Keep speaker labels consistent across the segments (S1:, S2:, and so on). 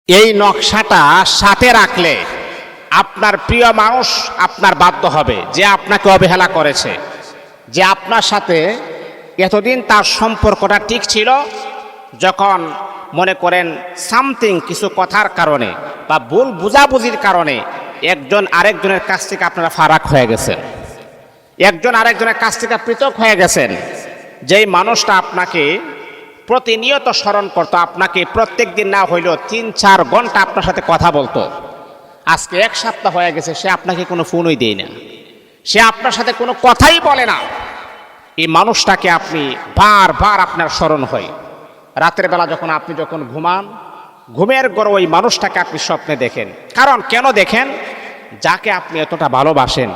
S1: এই নকশাটা সাথে রাখলে আপনার প্রিয় মানুষ আপনার বাধ্য হবে, যে আপনাকে অবহেলা করেছে, যে আপনার সাথে এতদিন তার সম্পর্কটা ঠিক ছিল, যখন মনে করেন সামথিং কিছু কথার কারণে বা ভুল বুঝাবুঝির কারণে একজন আরেকজনের কাছ থেকে আপনারা ফারাক হয়ে গেছেন, একজন আরেকজনের কাছ থেকে পৃথক হয়ে গেছেন। যেই মানুষটা আপনাকে প্রতিনিয়ত স্মরণ করতো, আপনাকে প্রত্যেক দিন না হইলেও 3-4 ঘন্টা আপনার সাথে কথা বলতো, আজকে 1 সপ্তাহ হয়ে গেছে সে আপনাকে কোনো ফোনই দেয় না, সে আপনার সাথে কোনো কথাই বলে না। এই মানুষটাকে আপনি বারবার আপনার স্মরণ হয়। রাতের বেলা আপনি যখন ঘুমান, ঘুমের ঘরে ওই মানুষটাকে আপনি স্বপ্নে দেখেন। কারণ কেন দেখেন? যাকে আপনি এতটা ভালোবাসেন,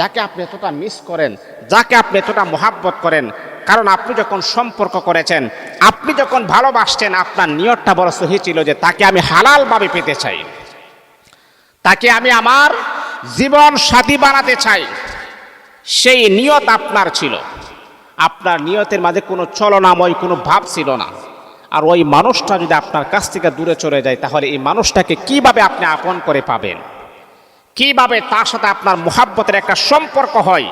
S1: যাকে আপনি এতটা মিস করেন, যাকে আপনি এতটা মোহাব্বত করেন, কারণ আপনি যখন সম্পর্ক করেছেন, আপনি যখন ভালোবাসছেন, আপনার নিয়তটা বড় সহি ছিল যে তাকে আমি হালালভাবে পেতে চাই, তাকে আমি আমার জীবন সাথী বানাতে চাই। সেই নিয়ত আপনার ছিল, আপনার নিয়তের মাঝে কোনো চলনাময় কোনো ভাব ছিল না। আর ওই মানুষটা যদি আপনার কাছ থেকে দূরে চলে যায়, তাহলে এই মানুষটাকে কিভাবে আপনি আপন করে পাবেন? কিভাবে তার সাথে আপনার মোহাব্বতের একটা সম্পর্ক হয়,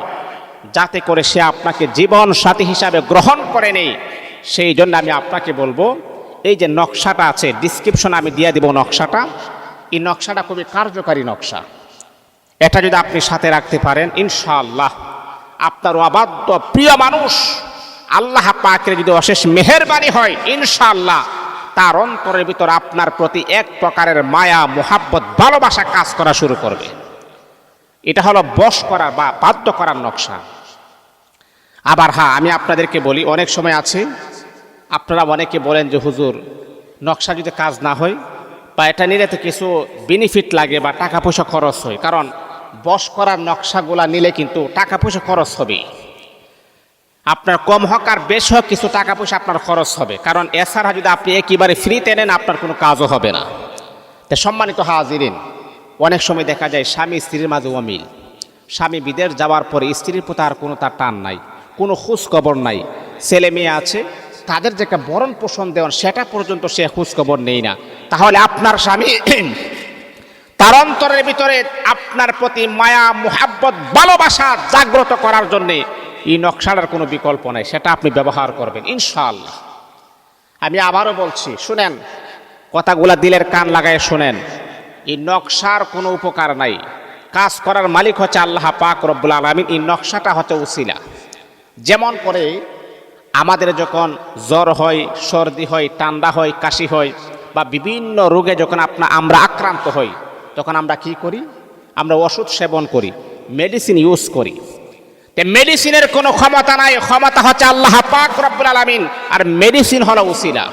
S1: যাতে করে সে আপনাকে জীবন সাথী হিসাবে গ্রহণ করে নেই? সেই জন্য আমি আপনাকে বলবো, এই যে নকশাটা আছে, ডিসক্রিপশনে আমি দিয়ে দিব নকশাটা। এই নকশাটা খুবই কার্যকারী নকশা। এটা যদি আপনি সাথে রাখতে পারেন, ইনশাআল্লাহ আপনার অবাধ্য প্রিয় মানুষ আল্লাহ পাকের যদি অশেষ মেহেরবানি হয়, ইনশাআল্লাহ তার অন্তরের ভিতর আপনার প্রতি এক প্রকারের মায়া, মোহাব্বত, ভালোবাসা কাজ করা শুরু করবে। এটা হলো বশ করার বা বাধ্য করার নকশা। আবার হ্যাঁ, আমি আপনাদেরকে বলি, অনেক সময় আছে আপনারা অনেকে বলেন যে হুজুর, নকশা যদি কাজ না হয় বা এটা নিলে তো কিছু বেনিফিট লাগে বা টাকা পয়সা খরচ হয়। কারণ বশ করার নকশাগুলা নিলে কিন্তু টাকা পয়সা খরচ হবে, আপনার কম হোক আর বেশ হোক কিছু টাকা পয়সা আপনার খরচ হবে। কারণ এছাড়া যদি আপনি একেবারে ফ্রিতে নেন, আপনার কোনো কাজও হবে না। তাই সম্মানিত হাজিরিন, অনেক সময় দেখা যায় স্বামী স্ত্রীর মাঝে অমিল, স্বামী বিদেশ যাওয়ার পরে স্ত্রীর প্রতি আর কোনো তার টান নাই, কোনো খোঁজ খবর নাই। ছেলে মেয়ে আছে, তাদের যে একটা ভরণ পোষণ দেওয়ান সেটা পর্যন্ত সে খোঁজ খবর নেই না। তাহলে আপনার স্বামী তার অন্তরের ভিতরে আপনার প্রতি মায়া, মোহাব্বত, ভালোবাসা জাগ্রত করার জন্যে এই নকশাটার কোনো বিকল্প নাই, সেটা আপনি ব্যবহার করবেন ইনশাআল্লাহ। আমি আবারও বলছি, শুনেন, কথাগুলা দিলের কান লাগায় শুনেন। এই নকশার কোনো উপকার নাই, কাজ করার মালিক হচ্ছে আল্লাহ পাক রব্বুল আলামিন। এই নকশাটা হচ্ছে উসিলা। যেমন করে আমাদের যখন জ্বর হয়, সর্দি হয়, ঠান্ডা হয়, কাশি হয় বা বিভিন্ন রোগে যখন আমরা আক্রান্ত হই, তখন আমরা কি করি? আমরা ওষুধ সেবন করি, মেডিসিন ইউজ করি। মেডিসিনের কোনো ক্ষমতা নাই, ক্ষমতা হচ্ছে আল্লাহ পাক রব্বুল আলামিন। আর মেডিসিন হলো উসিলা।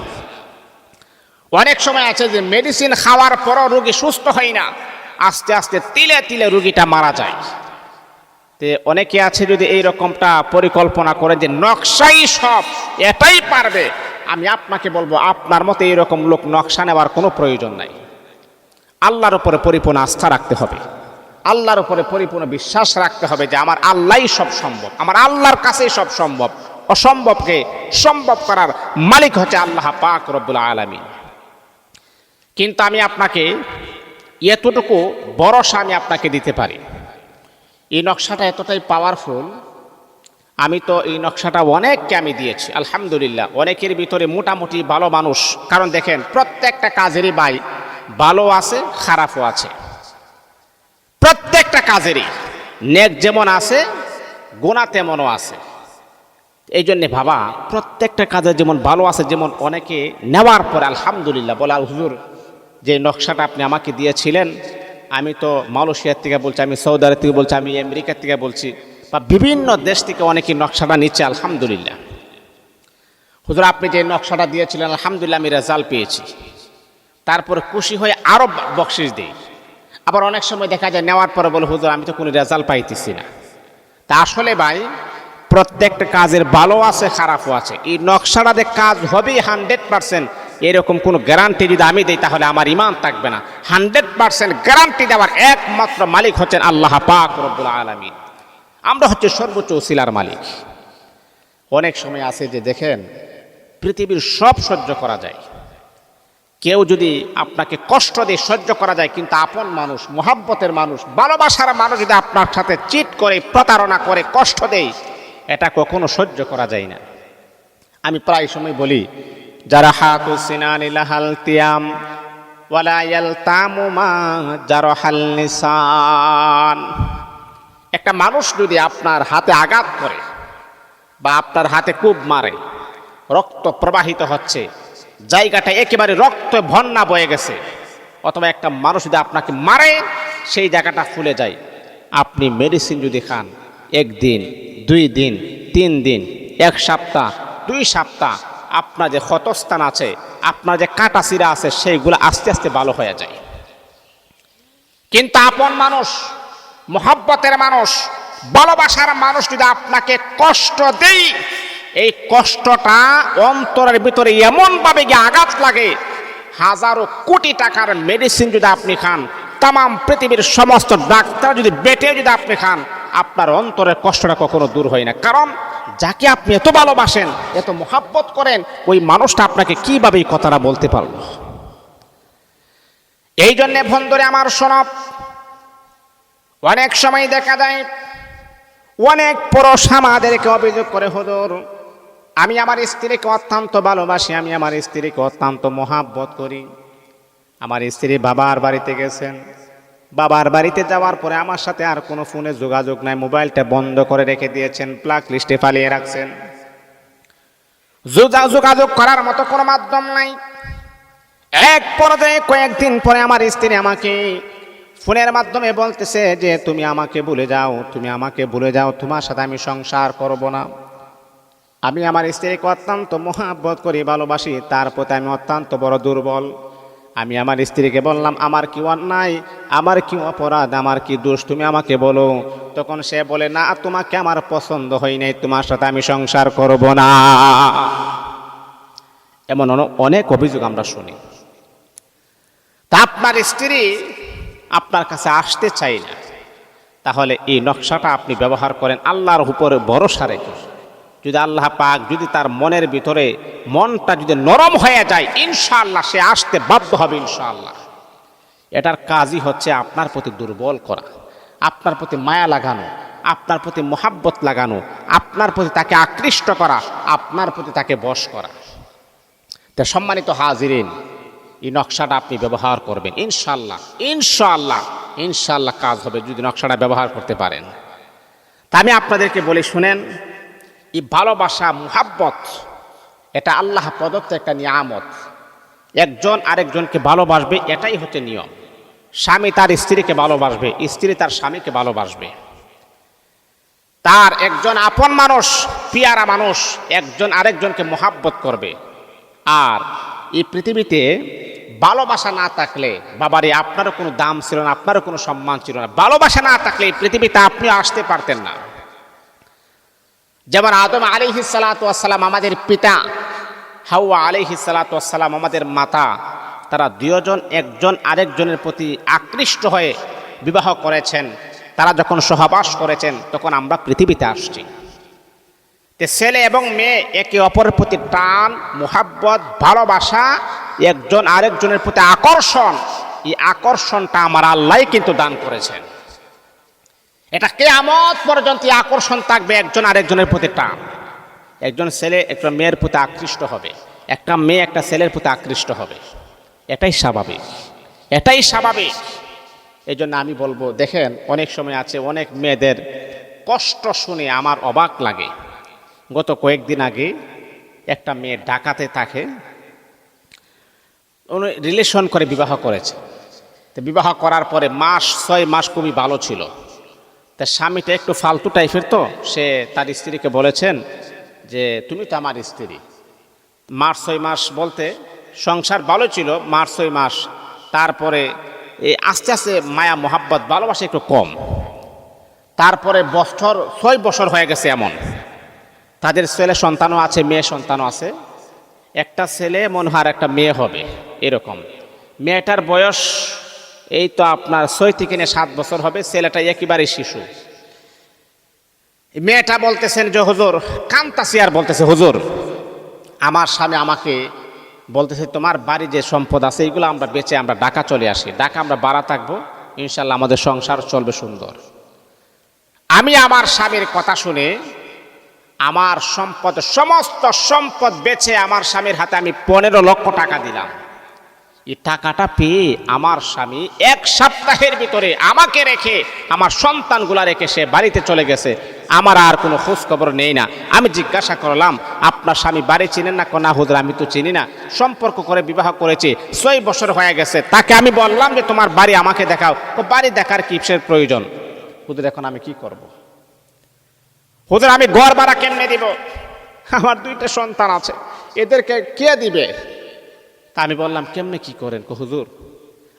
S1: অনেক সময় আছে যে মেডিসিন খাওয়ার পরও রোগী সুস্থ হয় না, আস্তে আস্তে তিলে তিলে রোগীটা মারা যায়। তে অনেকে আছে যদি এই রকমটা পরিকল্পনা করেন যে নকশাই সব, এটাই পারবে, আমি আপনাকে বলবো আপনার মতে এইরকম লোক নকশা নেওয়ার কোনো প্রয়োজন নাই। আল্লাহর উপরে পরিপূর্ণ আস্থা রাখতে হবে, আল্লাহর উপরে পরিপূর্ণ বিশ্বাস রাখতে হবে যে আমার আল্লাহই সব সম্ভব, আমার আল্লাহর কাছেই সব সম্ভব। অসম্ভবকে সম্ভব করার মালিক হচ্ছে আল্লাহ পাক রব্বুল আলামিন। কিন্তু আমি আপনাকে এতটুকু ভরসা আমি আপনাকে দিতে পারি, এই নকশাটা এতটাই পাওয়ারফুল। আমি তো এই নকশাটা অনেককে আমি দিয়েছি আলহামদুলিল্লাহ। অনেকের ভিতরে মোটামুটি ভালো মানুষ, কারণ দেখেন প্রত্যেকটা কাজেরই ভাই ভালো আছে, খারাপও আছে। প্রত্যেকটা কাজেরই নেক যেমন আছে, গুনাহ তেমনও আছে। এই জন্যে বাবা, প্রত্যেকটা কাজে যেমন ভালো আছে, যেমন অনেকে নেওয়ার পরে আলহামদুলিল্লাহ বলে, হুজুর যে নকশাটা আপনি আমাকে দিয়েছিলেন, আমি তো মালয়েশিয়ার থেকে বলছি, আমি সৌদি আরব থেকে বলছি, আমি আমেরিকার থেকে বলছি, বা বিভিন্ন দেশ থেকে অনেকে নকশাটা নিচ্ছে আলহামদুলিল্লাহ। হুজুর আপনি যে নকশাটা দিয়েছিলেন আলহামদুলিল্লাহ আমি রেজাল্ট পেয়েছি, তারপরে খুশি হয়ে আরও বকশিশ দিই। আবার অনেক সময় দেখা যায় নেওয়ার পরে বলে, হুজুর আমি তো কোনো রেজাল্ট পাইতেছি না। তা আসলে ভাই, প্রত্যেকটা কাজের ভালো আছে, খারাপও আছে। এই নকশাটাতে কাজ হবেই 100%, এরকম কোনো গ্যারান্টি যদি আমি দিই তাহলে আমার ঈমান থাকবে না। 100% গ্যারান্টি দেওয়ার একমাত্র মালিক হচ্ছেন আল্লাহ পাক রব্বুল আলামিন। আমরা হচ্ছে সর্বোচ্চ উসিলার মালিক। অনেক সময় আছে যে দেখেন পৃথিবীর সব সহ্য করা যায়, কেউ যদি আপনাকে কষ্ট দিয়ে সহ্য করা যায়, কিন্তু আপন মানুষ, মোহাব্বতের মানুষ, ভালোবাসার মানুষ যদি আপনার সাথে চিট করে, প্রতারণা করে, কষ্ট দেয়, এটা কখনো সহ্য করা যায় না। আমি প্রায় সময় বলি, যারা হাতু সিনানি লাহাল তিয়াম ওয়ালা ইয়ালতামু মা জারহাল নিসান। একটা মানুষ যদি আপনার হাতে আঘাত করে বা আপনার হাতে কোপ মারে, রক্ত প্রবাহিত হচ্ছে, জায়গাটা একেবারে রক্ত বন্যা বয়ে গেছে, অথবা একটা মানুষ যদি আপনাকে মারে সেই জায়গাটা ফুলে যায়, আপনি মেডিসিন যদি খান 1 দিন, 2 দিন, 3 দিন, 1 সপ্তাহ, 2 সপ্তাহ, আপনার যে ক্ষতস্থান আছে, আপনার যে কাটা চিরা আছে, সেইগুলো আস্তে আস্তে ভালো হয়ে যায়। কিন্তু আপন মানুষ, মোহাব্বতের মানুষ, ভালোবাসার মানুষ যদি আপনাকে কষ্ট দেয়, এই কষ্টটা অন্তরের ভিতরে এমনভাবে গিয়ে আঘাত লাগে, হাজারো কোটি টাকার মেডিসিন যদি আপনি খান, তাম পৃথিবীর সমস্ত ডাক্তার যদি বেটে যদি আপনি খান, আপনার অন্তরের কষ্টটা কখনো দূর হয় না। কারণ যাকে আপনি এত ভালোবাসেন, এত মোহাব্বত করেন, ওই মানুষটা আপনাকে কিভাবে এই কথাটা বলতে পারল? এই জন্যে বন্ধুরে আমার শোনব, অনেক সময় দেখা যায় অনেক পুরুষ আমাদেরকে অভিযোগ করে, হুজুর আমি আমার স্ত্রীকে অত্যন্ত ভালোবাসি, আমি আমার স্ত্রীকে অত্যন্ত মোহাব্বত করি। আমার স্ত্রী বাবার বাড়িতে গেছেন, বাবার বাড়িতে যাওয়ার পরে আমার সাথে আর কোনো ফোনে যোগাযোগ নাই, মোবাইলটা বন্ধ করে রেখে দিয়েছেন, প্লাগ লিস্টে ফালিয়ে রাখছেন, যোগাযোগ করার মতো কোনো মাধ্যম নাই। এক পর্যায়ে কয়েকদিন পরে আমার স্ত্রী আমাকে ফোনের মাধ্যমে বলতেছে যে তুমি আমাকে ভুলে যাও, তুমি আমাকে ভুলে যাও, তোমার সাথে আমি সংসার করব না। আমি আমার স্ত্রীকে অত্যন্ত মোহাব্বত করি, ভালোবাসি, তার প্রতি আমি অত্যন্ত বড় দুর্বল। আমি আমার স্ত্রীকে বললাম, আমার কি অন্যায়, আমার কি অপরাধ, আমার কি দোষ, তুমি আমাকে বলো। তখন সে বলে, না তোমাকে আমার পছন্দ হয় নাই, তোমার সাথে আমি সংসার করব না। এমন অনেক অভিযোগ আমরা শুনি। তা আপনার স্ত্রী আপনার কাছে আসতে চাই না, তাহলে এই নকশাটা আপনি ব্যবহার করেন আল্লাহর উপরে ভরসা রেখে। যদি আল্লাহ পাক যদি তার মনের ভিতরে মনটা যদি নরম হয়ে যায়, ইনশাআল্লাহ সে আসতে বাধ্য হবে ইনশাআল্লাহ। এটার কাজই হচ্ছে আপনার প্রতি দুর্বল করা, আপনার প্রতি মায়া লাগানো, আপনার প্রতি মোহাব্বত লাগানো, আপনার প্রতি তাকে আকৃষ্ট করা, আপনার প্রতি তাকে বশ করা। তা সম্মানিত হাজিরিন, এই নকশাটা আপনি ব্যবহার করবেন ইনশাআল্লাহ, ইনশাআল্লাহ, ইনশাআল্লাহ কাজ হবে যদি নকশাটা ব্যবহার করতে পারেন। তা আমি আপনাদেরকে বলি, শুনেন, এই ভালোবাসা, মুহাব্বত, এটা আল্লাহ প্রদত্ত একটা নিয়ামত। একজন আরেকজনকে ভালোবাসবে, এটাই হচ্ছে নিয়ম। স্বামী তার স্ত্রীকে ভালোবাসবে, স্ত্রী তার স্বামীকে ভালোবাসবে। তার একজন আপন মানুষ, পিয়ারা মানুষ, একজন আরেকজনকে মুহাব্বত করবে। আর এই পৃথিবীতে ভালোবাসা না থাকলে, বাবারে আপনারও কোনো দাম ছিল না, আপনারও কোনো সম্মান ছিল না। ভালোবাসা না থাকলে এই পৃথিবীতে আপনিও আসতে পারতেন না। যেমন আদম আলাইহিস সালাতু ওয়াস সালাম আমাদের পিতা, হাওয়া আলাইহিস সালাতু ওয়াস সালাম আমাদের মাতা, তারা দুজন একজন আরেকজনের প্রতি আকৃষ্ট হয়ে বিবাহ করেছেন। তারা যখন সহবাস করেছেন, তখন আমরা পৃথিবীতে আসছি। ছেলে এবং মেয়ে একে অপরের প্রতি টান, মুহাব্বত, ভালোবাসা, একজন আরেকজনের প্রতি আকর্ষণ, এই আকর্ষণটা আমার আল্লাহ কিন্তু দান করেছেন। এটা কিয়ামত পর্যন্ত আকর্ষণ থাকবে, একজন আরেকজনের প্রতি টান। একজন ছেলে একটা মেয়ের প্রতি আকৃষ্ট হবে, একটা মেয়ে একটা ছেলের প্রতি আকৃষ্ট হবে। এটাই স্বাভাবিক, এটাই স্বাভাবিক। এই জন্য আমি বলবো, দেখেন অনেক সময় আছে, অনেক মেয়েদের কষ্ট শুনে আমার অবাক লাগে। গত কয়েকদিন আগে একটা মেয়ে ঢাকাতে থাকে, উনি রিলেশন করে বিবাহ করেছে। তো বিবাহ করার পরে 6 মাস খুবই ভালো ছিল। তা স্বামীটা একটু ফালতু টাইপের, তো সে তার স্ত্রীকে বলেছেন যে তুমি তো আমার স্ত্রী। 6 মাস বলতে সংসার ভালো ছিল, 6 মাস। তারপরে এই আস্তে আস্তে মায়া মোহাব্বত ভালোবাসা একটু কম। তারপরে 6 বছর হয়ে গেছে এমন। তাদের ছেলে সন্তানও আছে, মেয়ে সন্তানও আছে। একটা ছেলে মনে হয় একটা মেয়ে হবে এরকম। মেয়েটার বয়স এই তো আপনার 6 থেকে 7 বছর হবে, ছেলেটা একেবারে শিশু। মেয়েটা বলতেছেন যে হুজুর, কান্তাসি আর বলতেছে, হুজুর আমার স্বামী আমাকে বলতেছে তোমার বাড়ি যে সম্পদ আছে এইগুলো আমরা বেচে আমরা ঢাকা চলে আসি, ঢাকা আমরা বাড়া থাকবো, ইনশাল্লাহ আমাদের সংসার চলবে সুন্দর। আমি আমার স্বামীর কথা শুনে আমার সম্পদ, সমস্ত সম্পদ বেচে আমার স্বামীর হাতে আমি 15 লক্ষ টাকা দিলাম। এই টাকাটা পেয়ে আমার স্বামী 1 সপ্তাহের ভিতরে আমাকে রেখে, আমার সন্তানগুলা রেখে সে বাড়িতে চলে গেছে। আমার আর কোনো খোঁজ খবর নেই না। আমি জিজ্ঞাসা করলাম আপনার স্বামী বাড়ি চিনেন না? না হুজুর আমি তো চিনি না, সম্পর্ক করে বিবাহ করেছি 6 বছর হয়ে গেছে। তাকে আমি বললাম যে তোমার বাড়ি আমাকে দেখাও, তো বাড়ি দেখার কিসের প্রয়োজন? হুজুর এখন আমি কি করব? হুজুর আমি ঘর ভাড়া কেমনে দিব? আমার 2টা সন্তান আছে, এদেরকে কে দিবে? তা আমি বললাম কেমনে কি করেন? হুজুর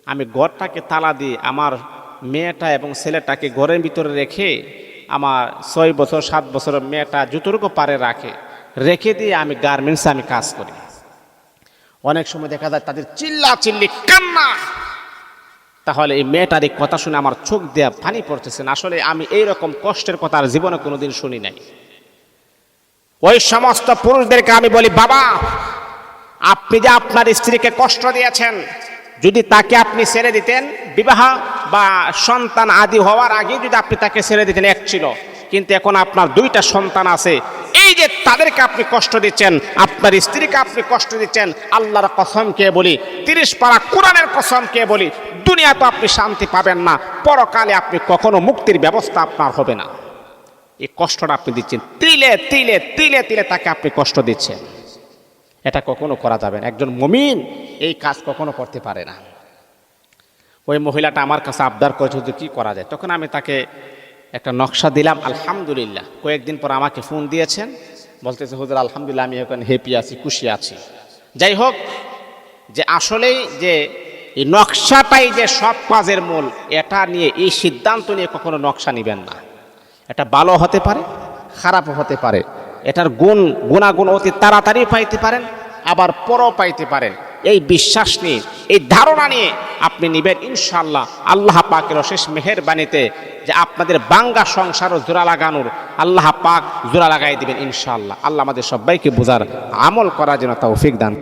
S1: আমি ঘরটাকে তালা দিয়ে আমার মেয়েটা এবং ছেলেটাকে ঘরের ভিতরে রেখে, আমার 6 বছর 7 বছরের মেয়েটা যতটুকু পারে রেখে দিয়ে আমি গার্মেন্টসে আমি কাজ করি। অনেক সময় দেখা যায় তাদের চিল্লা চিল্লি কান্না। তাহলে এই মেয়েটার এই কথা শুনে আমার চোখ দেয়া পানি পড়তেছে। আসলে আমি এইরকম কষ্টের কথা আর জীবনে কোনোদিন শুনি নাই। ওই সমস্ত পুরুষদেরকে আমি বলি, বাবা আপনি যে আপনার স্ত্রীকে কষ্ট দিয়েছেন, যদি তাকে আপনি ছেড়ে দিতেন, বিবাহ বা সন্তান আদি হওয়ার আগে যদি আপনি তাকে ছেড়ে দিতেন, এক ছিল। কিন্তু এখন আপনার 2টা সন্তান আছে, এই যে তাদেরকে আপনি কষ্ট দিচ্ছেন, আপনার স্ত্রীকে আপনি কষ্ট দিচ্ছেন, আল্লাহর কসম কে বলি, 30 পারা কোরআনের কসম কে বলি, দুনিয়া তো আপনি শান্তি পাবেন না, পরকালে আপনি কখনো মুক্তির ব্যবস্থা আপনার হবে না। এই কষ্টটা আপনি দিচ্ছেন, তিলে তিলে তিলে তিলে তাকে আপনি কষ্ট দিচ্ছেন। এটা কখনো করা যাবে না। একজন মুমিন এই কাজ কখনো করতে পারে না। ওই মহিলাটা আমার কাছে আবদার করেছে যে কি করা যায়। তখন আমি তাকে একটা নকশা দিলাম। আলহামদুলিল্লাহ কয়েকদিন পর আমাকে ফোন দিয়েছেন, বলতেছে হুজুর আলহামদুলিল্লাহ আমি এখন হ্যাপি আছি, খুশি আছি। যাই হোক, যে আসলেই যে এই নকশাটাই যে সব কাজের মূল, এটা নিয়ে এই সিদ্ধান্ত নিয়ে কখনো নকশা নেবেন না। এটা ভালো হতে পারে, খারাপও হতে পারে। এটার গুণাগুণ অতি তাড়াতাড়ি পাইতে পারেন, আবার পরও পাইতে পারেন। এই বিশ্বাস নিয়ে, এই ধারণা নিয়ে আপনি নিবেন, ইনশাআল্লাহ আল্লাহ পাকের অশেষ মেহেরবানিতে যে আপনাদের বাঙ্গা সংসারও জোড়া লাগানোর আল্লাহ পাক জোড়া লাগাই দিবেন ইনশাআল্লাহ। আল্লাহ আমাদের সবাইকে বোঝার আমল করার জন্য তৌফিক দান।